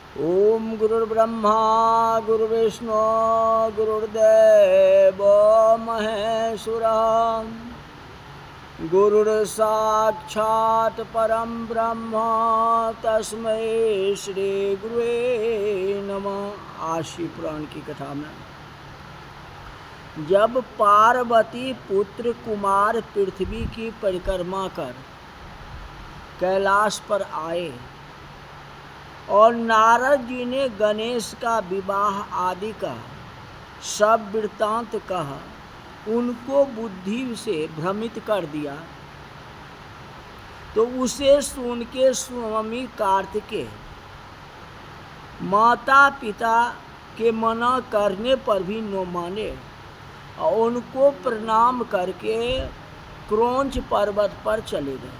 ओम गुरुर्ब्रह्मा गुरुर्विष्णु गुरुर्देव महेश्वरः गुरुर्साक्षात् परम ब्रह्म तस्मै श्री गुरुवे नमः। आशी पुराण की कथा में जब पार्वती पुत्र कुमार पृथ्वी की परिक्रमा कर कैलाश पर आए और नारद जी ने गणेश का विवाह आदि का सब वृत्तांत कहा, उनको बुद्धि से भ्रमित कर दिया, तो उसे सुन के स्वामी कार्तिकेय माता पिता के मना करने पर भी न माने और उनको प्रणाम करके क्रौंच पर्वत पर चले गए,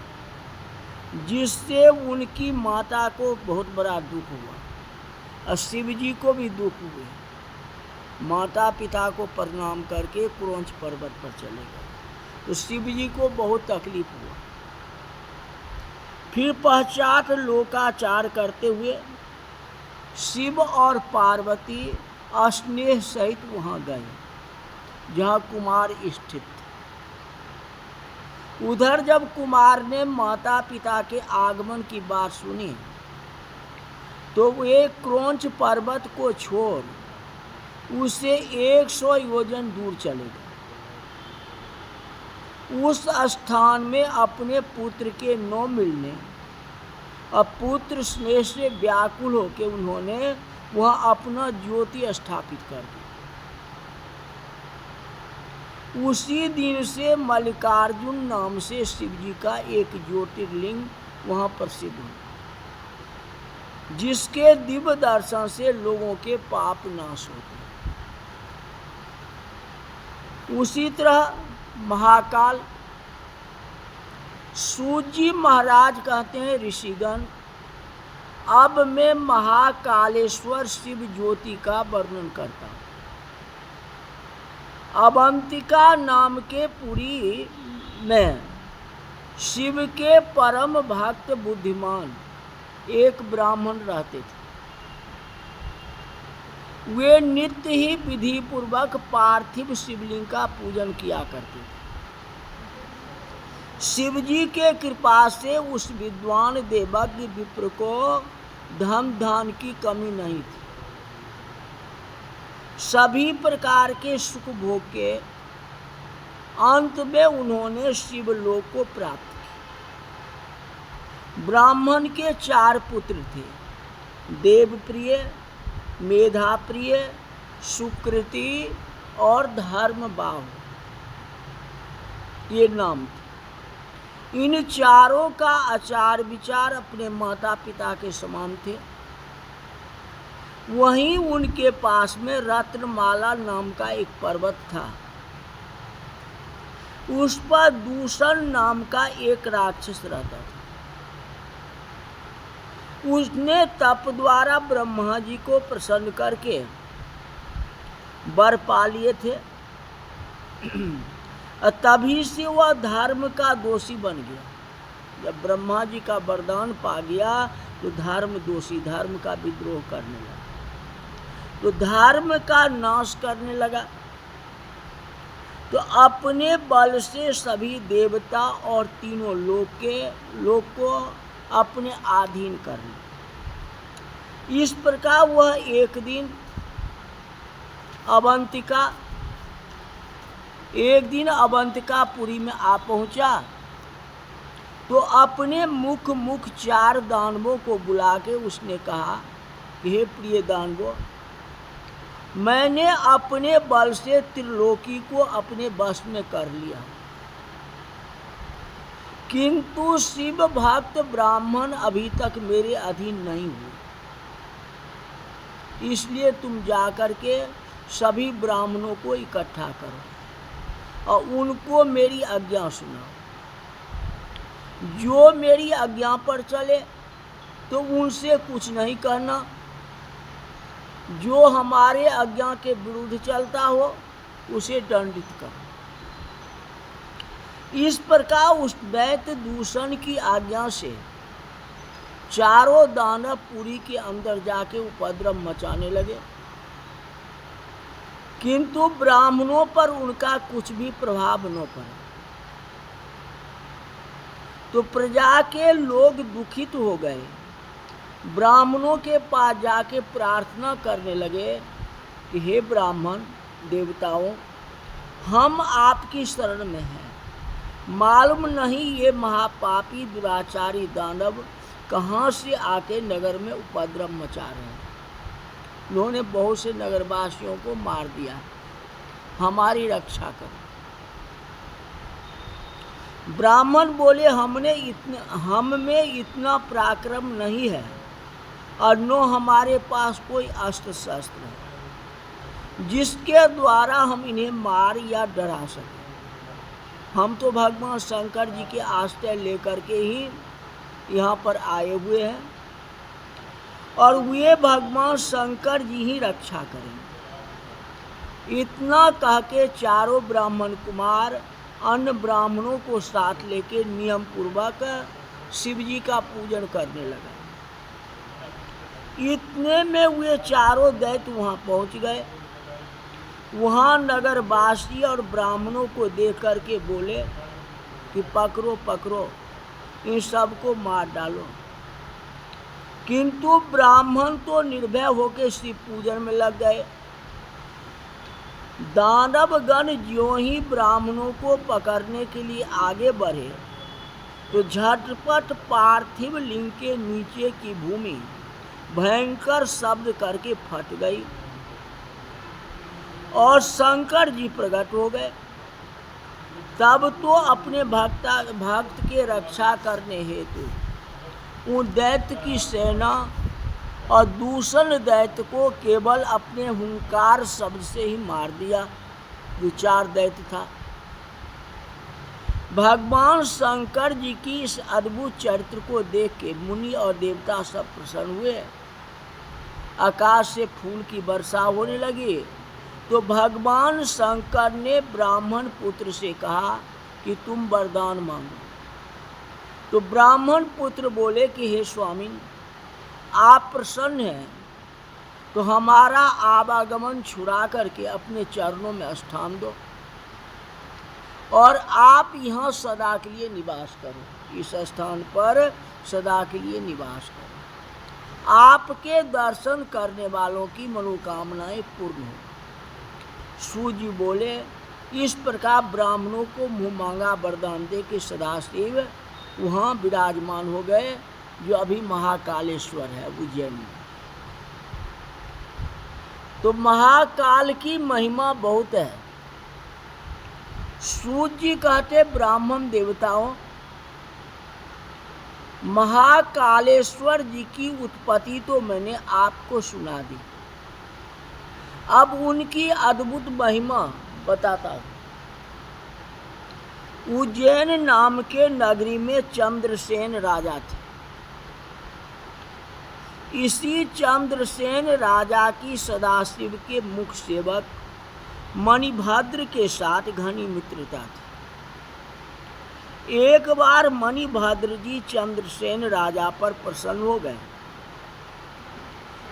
जिससे उनकी माता को बहुत बड़ा दुख हुआ और शिव जी को भी दुख हुए। माता पिता को प्रणाम करके क्रौंच पर्वत पर चले गए तो शिव जी को बहुत तकलीफ हुआ। फिर पश्चात लोकाचार करते हुए शिव और पार्वती स्नेह सहित वहाँ गए जहाँ कुमार स्थित। उधर जब कुमार ने माता पिता के आगमन की बात सुनी तो वे क्रौंच पर्वत को छोड़ उसे 100 योजन दूर चले गए। उस स्थान में अपने पुत्र के न मिलने और पुत्र स्नेह से व्याकुल होकर उन्होंने वह अपना ज्योति स्थापित कर दी। उसी दिन से मल्लिकार्जुन नाम से शिव जी का एक ज्योतिर्लिंग वहाँ प्रसिद्ध हुआ, जिसके दिव्य दर्शन से लोगों के पाप नाश होते हैं। उसी तरह महाकाल सूजी महाराज कहते हैं, ऋषिगण अब मैं महाकालेश्वर शिव ज्योति का वर्णन करता हूँ। अवंतिका नाम के पुरी में शिव के परम भक्त बुद्धिमान एक ब्राह्मण रहते थे। वे नित्य ही विधि पूर्वक पार्थिव शिवलिंग का पूजन किया करते थे। शिव जी के कृपा से उस विद्वान देवज्ञ विप्र को धन धान की कमी नहीं थी। सभी प्रकार के सुख भोग के अंत में उन्होंने शिवलोक को प्राप्त किया। ब्राह्मण के 4 पुत्र थे, देवप्रिय, मेधाप्रिय, सुकृति और धर्मबाहु, ये नाम थे। इन चारों का आचार विचार अपने माता पिता के समान थे। वहीं उनके पास में रत्नमाला नाम का एक पर्वत था। उस पर दूषण नाम का एक राक्षस रहता था। उसने तप द्वारा ब्रह्मा जी को प्रसन्न करके वर पा लिए थे। तभी से वह धर्म का दोषी बन गया। जब ब्रह्मा जी का वरदान पा गया तो धर्म दोषी, धर्म का विद्रोह करने लगा, तो धर्म का नाश करने लगा। तो अपने बल से सभी देवता और तीनों लोक को अपने अधीन कर लिया। इस प्रकार वह एक दिन अवंतिकापुरी में आ पहुंचा तो अपने मुख 4 दानवों को बुला के उसने कहा कि हे प्रिय दानवों, मैंने अपने बल से त्रिलोकी को अपने वश में कर लिया, किंतु शिव भक्त ब्राह्मण अभी तक मेरे अधीन नहीं हुए। इसलिए तुम जाकर के सभी ब्राह्मणों को इकट्ठा करो और उनको मेरी आज्ञा सुनाओ। जो मेरी आज्ञा पर चले तो उनसे कुछ नहीं कहना, जो हमारे आज्ञा के विरुद्ध चलता हो उसे दंडित करो। इस प्रकार उस दैत्य दूषण की आज्ञा से चारों दानव पुरी के अंदर जाके उपद्रव मचाने लगे, किंतु ब्राह्मणों पर उनका कुछ भी प्रभाव न पड़ा। तो प्रजा के लोग दुखित हो गए, ब्राह्मणों के पास जाके प्रार्थना करने लगे कि हे ब्राह्मण देवताओं, हम आपकी शरण में हैं। मालूम नहीं ये महापापी दुराचारी दानव कहाँ से आके नगर में उपद्रव मचा रहे हैं। उन्होंने बहुत से नगरवासियों को मार दिया, हमारी रक्षा करो। ब्राह्मण बोले हम में इतना पराक्रम नहीं है और न हमारे पास कोई अस्त्र शस्त्र है जिसके द्वारा हम इन्हें मार या डरा सकें। हम तो भगवान शंकर जी के आश्रय लेकर के ही यहाँ पर आए हुए हैं और वे भगवान शंकर जी ही रक्षा करेंगे। इतना कह के चारों ब्राह्मण कुमार अन्य ब्राह्मणों को साथ लेके नियम पूर्वक शिव जी का पूजन करने लगा। इतने में वे चारों दैत्य वहाँ पहुँच गए। वहाँ नगरवासी और ब्राह्मणों को देख करके बोले कि पकड़ो पकड़ो, इन सबको मार डालो। किंतु ब्राह्मण तो निर्भय होकर शिव पूजन में लग गए। दानवगण ज्यों ही ब्राह्मणों को पकड़ने के लिए आगे बढ़े तो झटपट पार्थिव लिंग के नीचे की भूमि भयंकर शब्द करके फट गई और शंकर जी प्रकट हो गए। तब तो अपने भक्त के रक्षा करने हेतु उन दैत्य की सेना और दूसरे दैत्य को केवल अपने हुंकार शब्द से ही मार दिया। जो 4 दैत्य था। भगवान शंकर जी की इस अद्भुत चरित्र को देख के मुनि और देवता सब प्रसन्न हुए। आकाश से फूल की वर्षा होने लगी। तो भगवान शंकर ने ब्राह्मण पुत्र से कहा कि तुम वरदान मांगो। तो ब्राह्मण पुत्र बोले कि हे स्वामी, आप प्रसन्न हैं तो हमारा आवागमन छुड़ा करके अपने चरणों में स्थान दो और आप यहाँ सदा के लिए निवास करो। इस स्थान पर सदा के लिए निवास करो। आपके दर्शन करने वालों की मनोकामनाएं पूर्ण हो। सूर्य बोले, इस प्रकार ब्राह्मणों को मुँह मांगा वरदान दे के सदाशिव वहाँ विराजमान हो गए, जो अभी महाकालेश्वर है उज्जैन में। तो महाकाल की महिमा बहुत है। सूर्य कहते ब्राह्मण देवताओं, महाकालेश्वर जी की उत्पत्ति तो मैंने आपको सुना दी, अब उनकी अद्भुत महिमा बताता हूँ। उज्जैन नाम के नगरी में चंद्रसेन राजा थे। इसी चंद्रसेन राजा की सदाशिव के मुख्य सेवक मणिभद्र के साथ घनी मित्रता थी। एक बार मणिभद्र जी चंद्रसेन राजा पर प्रसन्न हो गए।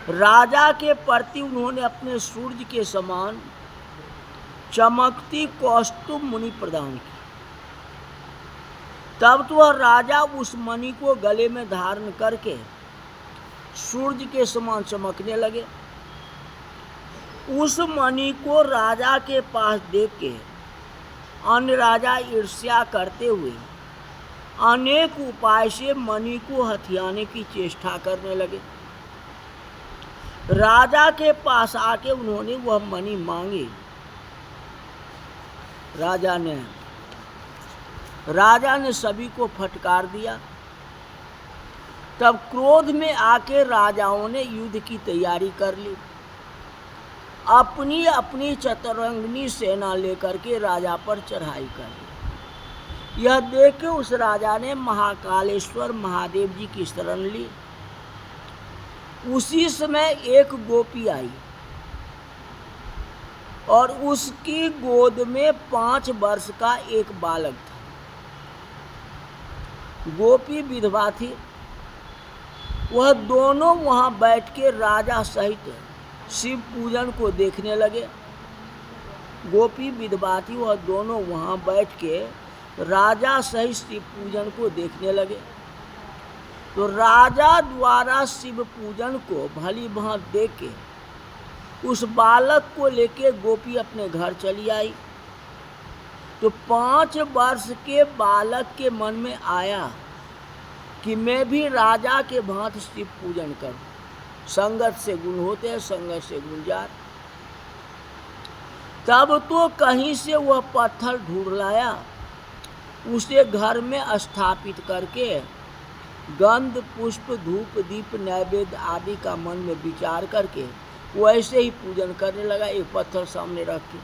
राजा के प्रति उन्होंने अपने सूर्य के समान चमकती कौस्तुभ मुनि प्रदान की। तब तो वह राजा उस मणि को गले में धारण करके सूर्य के समान चमकने लगे। उस मणि को राजा के पास देख के अन्य राजा ईर्ष्या करते हुए अनेक उपाय से मणि को हथियाने की चेष्टा करने लगे। राजा के पास आके उन्होंने वह मणि मांगी। राजा ने सभी को फटकार दिया। तब क्रोध में आके राजाओं ने युद्ध की तैयारी कर ली। अपनी अपनी चतुरंगिनी सेना लेकर के राजा पर चढ़ाई कर ली। यह देख के उस राजा ने महाकालेश्वर महादेव जी की शरण ली। उसी समय एक गोपी आई और उसकी गोद में 5 वर्ष का एक बालक था। गोपी विधवा थी। वह दोनों वहां बैठ के राजा सहित शिव पूजन को देखने लगे। गोपी विधवाती वह दोनों वहां बैठ के राजा सहित शिव पूजन को देखने लगे। तो राजा द्वारा शिव पूजन को भली भांति देख के उस बालक को लेके गोपी अपने घर चली आई। तो 5 वर्ष के बालक के मन में आया कि मैं भी राजा के भांति शिव पूजन करूं। संगत से गुण होते हैं, संगत से गुण जात। तब तो कहीं से वह पत्थर ढूंढ लाया, उसे घर में स्थापित करके गंध पुष्प धूप दीप नैवेद्य आदि का मन में विचार करके वैसे ही पूजन करने लगा, एक पत्थर सामने रख के।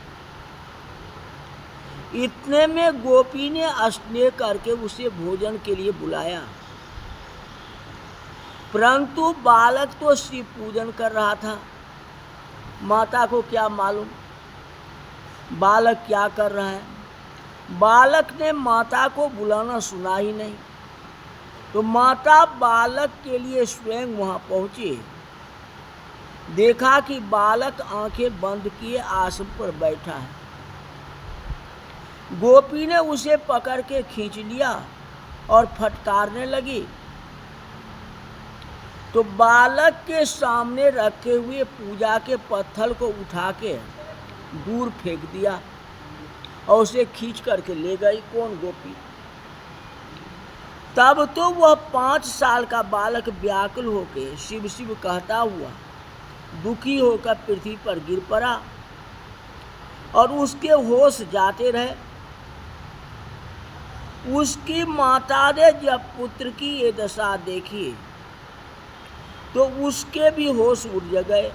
इतने में गोपी ने स्नेह करके उसे भोजन के लिए बुलाया, परंतु बालक तो शिव पूजन कर रहा था। माता को क्या मालूम बालक क्या कर रहा है। बालक ने माता को बुलाना सुना ही नहीं। तो माता बालक के लिए स्वयं वहां पहुंची। देखा कि बालक आंखें बंद किए आसन पर बैठा है। गोपी ने उसे पकड़ के खींच लिया और फटकारने लगी। तो बालक के सामने रखे हुए पूजा के पत्थर को उठा के दूर फेंक दिया और उसे खींच करके ले गई। कौन? गोपी। तब तो वह 5 साल का बालक व्याकुल होकर शिव शिव कहता हुआ दुखी होकर पृथ्वी पर गिर पड़ा और उसके होश जाते रहे। उसकी माता ने जब पुत्र की ये दशा देखी तो उसके भी होश उड़ गए।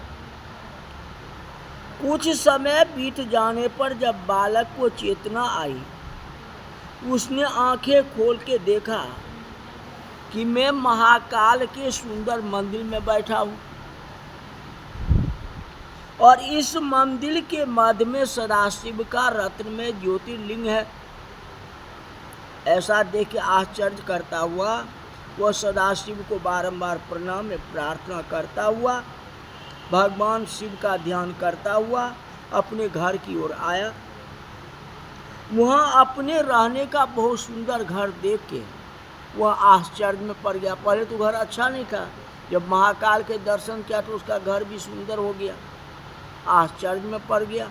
कुछ समय बीत जाने पर जब बालक को चेतना आई, उसने आंखें खोल के देखा कि मैं महाकाल के सुंदर मंदिर में बैठा हूँ और इस मंदिर के मध्य में सदाशिव का रत्न में ज्योतिर्लिंग है। ऐसा देख के आश्चर्य करता हुआ वह सदाशिव को बारंबार प्रणाम प्रार्थना करता हुआ भगवान शिव का ध्यान करता हुआ अपने घर की ओर आया। वहाँ अपने रहने का बहुत सुंदर घर देख के वह आश्चर्य में पड़ गया। पहले तो घर अच्छा नहीं था, जब महाकाल के दर्शन किया तो उसका घर भी सुंदर हो गया। आश्चर्य में पड़ गया।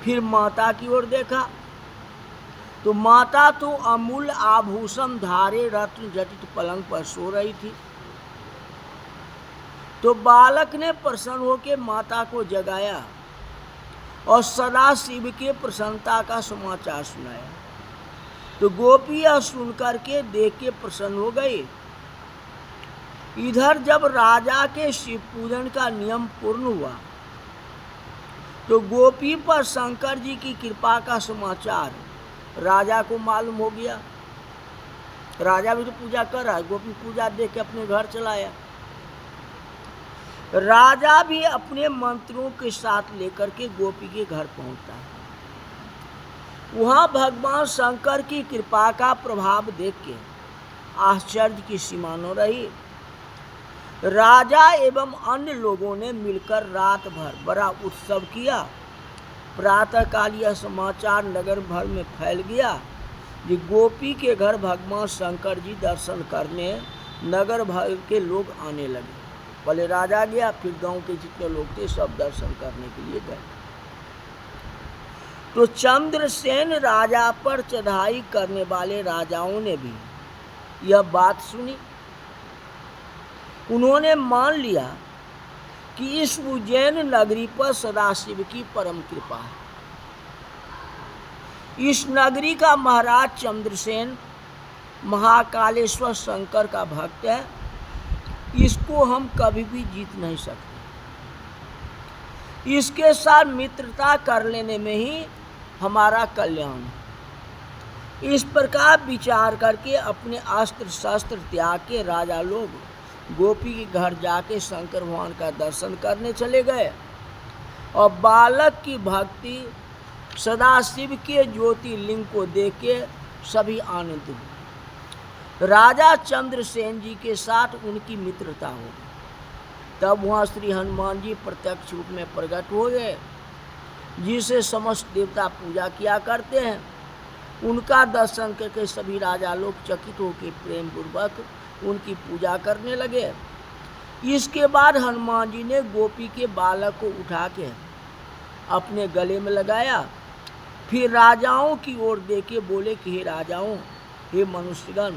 फिर माता की ओर देखा तो माता तो अमूल्य आभूषण धारे रत्न जटित पलंग पर सो रही थी। तो बालक ने प्रसन्न होकर माता को जगाया और सदा शिव के प्रसन्नता का समाचार सुनाया। तो गोपी यह सुनकर के देख के प्रसन्न हो गई। इधर जब राजा के शिव पूजन का नियम पूर्ण हुआ तो गोपी पर शंकर जी की कृपा का समाचार राजा को मालूम हो गया। राजा भी तो पूजा कर रहा है, गोपी पूजा देख के अपने घर चलाया। राजा भी अपने मंत्रियों के साथ लेकर के गोपी के घर पहुंचता है। वहां भगवान शंकर की कृपा का प्रभाव देख के आश्चर्य की सीमा न रही। राजा एवं अन्य लोगों ने मिलकर रात भर बड़ा उत्सव किया। प्रातःकाल यह समाचार नगर भर में फैल गया कि गोपी के घर भगवान शंकर जी दर्शन करने नगर भर के लोग आने लगे। पहले राजा गया, फिर गांव के जितने लोग थे सब दर्शन करने के लिए गए। तो चंद्रसेन राजा पर चढ़ाई करने वाले राजाओं ने भी यह बात सुनी। उन्होंने मान लिया कि इस उज्जैन नगरी पर सदाशिव की परम कृपा है। इस नगरी का महाराज चंद्रसेन महाकालेश्वर शंकर का भक्त है। इसको हम कभी भी जीत नहीं सकते। इसके साथ मित्रता कर लेने में ही हमारा कल्याण है। इस प्रकार विचार करके अपने अस्त्र शस्त्र त्याग के राजा लोग गोपी के घर जाके शंकर भगवान का दर्शन करने चले गए और बालक की भक्ति सदाशिव के ज्योतिर्लिंग को देख के सभी आनंदित हुए। राजा चंद्रसेन जी के साथ उनकी मित्रता हो गई। तब वहाँ श्री हनुमान जी प्रत्यक्ष रूप में प्रकट हो गए, जिसे समस्त देवता पूजा किया करते हैं। उनका दर्शन करके सभी राजा लोग चकित होकर प्रेम पूर्वक उनकी पूजा करने लगे। इसके बाद हनुमान जी ने गोपी के बालक को उठा के अपने गले में लगाया, फिर राजाओं की ओर देके बोले कि हे राजाओं, हे मनुष्यगण,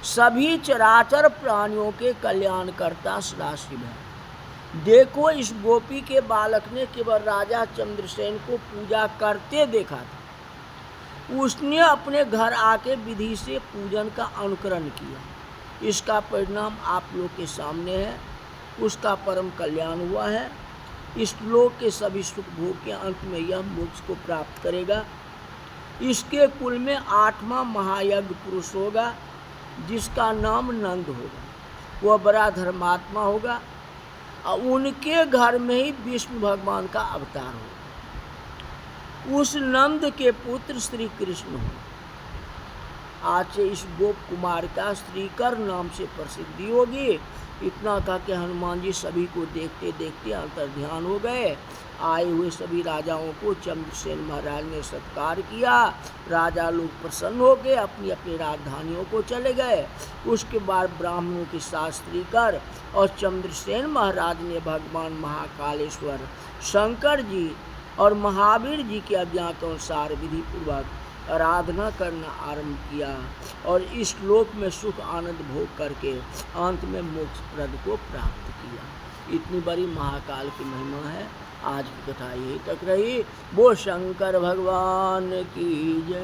सभी चराचर प्राणियों के कल्याणकर्ता सदाशिव है। देखो, इस गोपी के बालक ने केवल राजा चंद्रसेन को पूजा करते देखा था। उसने अपने घर आके विधि से पूजन का अनुकरण किया। इसका परिणाम आप लोग के सामने है। उसका परम कल्याण हुआ है। इस लोक के सभी सुख भोग के अंत में यह मोक्ष को प्राप्त करेगा। इसके कुल में 8वां महायज्ञ पुरुष होगा, जिसका नाम नंद होगा। वह बड़ा धर्मात्मा होगा और उनके घर में ही विष्णु भगवान का अवतार होगा। उस नंद के पुत्र श्री कृष्ण होंगे। आज से इस गोप कुमार का श्रीकर नाम से प्रसिद्धि होगी। इतना कह के हनुमान जी सभी को देखते देखते अंतर्ध्यान हो गए। आए हुए सभी राजाओं को चंद्रसेन महाराज ने सत्कार किया। राजा लोग प्रसन्न हो गए, अपनी अपनी राजधानियों को चले गए। उसके बाद ब्राह्मणों के साथ श्रीकर और चंद्रसेन महाराज ने भगवान महाकालेश्वर शंकर जी और महावीर जी के आज्ञा के अनुसार विधि पूर्वक आराधना करना आरंभ किया और इस लोक में सुख आनंद भोग करके अंत में मोक्ष प्रद को प्राप्त किया। इतनी बड़ी महाकाल की महिमा है। आज की कथा यही तक रही। वो शंकर भगवान की जय।